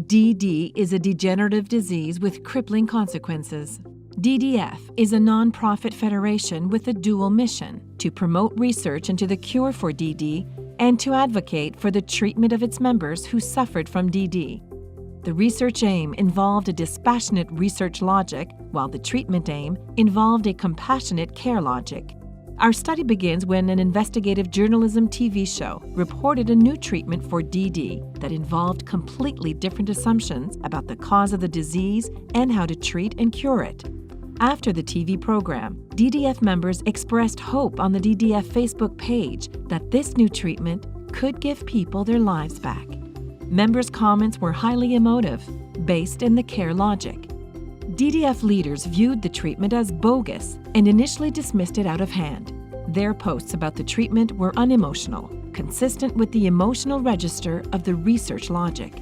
DD is a degenerative disease with crippling consequences. DDF is a nonprofit federation with a dual mission to promote research into the cure for DD and to advocate for the treatment of its members who suffered from DD. The research aim involved a dispassionate research logic, while the treatment aim involved a compassionate care logic. Our study begins when an investigative journalism TV show reported a new treatment for DD that involved completely different assumptions about the cause of the disease and how to treat and cure it. After the TV program, DDF members expressed hope on the DDF Facebook page that this new treatment could give people their lives back. Members' comments were highly emotive, based in the care logic. DDF leaders viewed the treatment as bogus and initially dismissed it out of hand. Their posts about the treatment were unemotional, consistent with the emotional register of the research logic.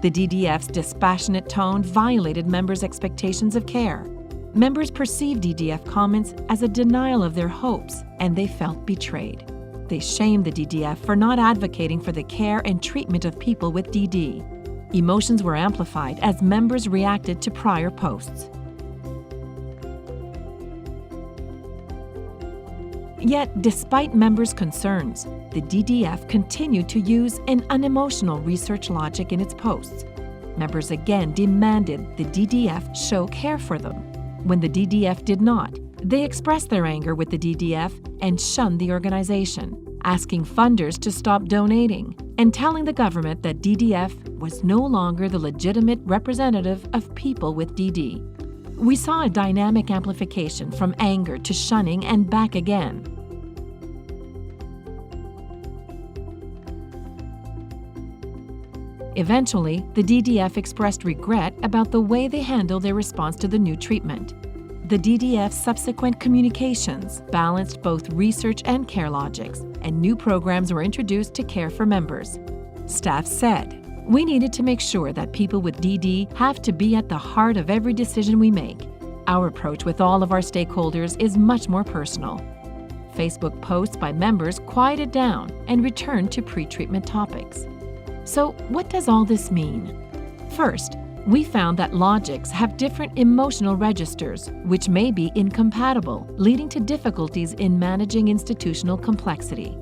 The DDF's dispassionate tone violated members' expectations of care. Members perceived DDF comments as a denial of their hopes, and they felt betrayed. They shamed the DDF for not advocating for the care and treatment of people with DD. Emotions were amplified as members reacted to prior posts. Yet, despite members' concerns, the DDF continued to use an unemotional research logic in its posts. Members again demanded the DDF show care for them. When the DDF did not, they expressed their anger with the DDF and shunned the organization, asking funders to stop donating and telling the government that DDF was no longer the legitimate representative of people with DD. We saw a dynamic amplification from anger to shunning and back again. Eventually, the DDF expressed regret about the way they handled their response to the new treatment. The DDF's subsequent communications balanced both research and care logics, and new programs were introduced to care for members. Staff said, "We needed to make sure that people with DD have to be at the heart of every decision we make. Our approach with all of our stakeholders is much more personal." Facebook posts by members quieted down and returned to pre-treatment topics. So, what does all this mean? First, we found that logics have different emotional registers, which may be incompatible, leading to difficulties in managing institutional complexity.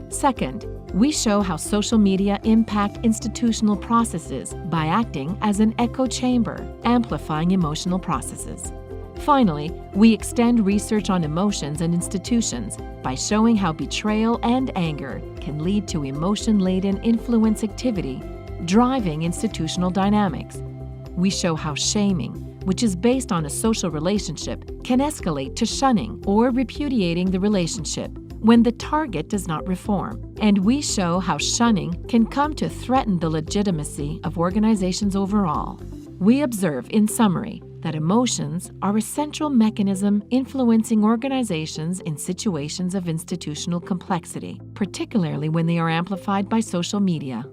Second, we show how social media impact institutional processes by acting as an echo chamber, amplifying emotional processes. Finally, we extend research on emotions and institutions by showing how betrayal and anger can lead to emotion-laden influence activity, driving institutional dynamics. We show how shaming, which is based on a social relationship, can escalate to shunning or repudiating the relationship when the target does not reform. And we show how shunning can come to threaten the legitimacy of organizations overall. We observe, in summary, that emotions are a central mechanism influencing organizations in situations of institutional complexity, particularly when they are amplified by social media.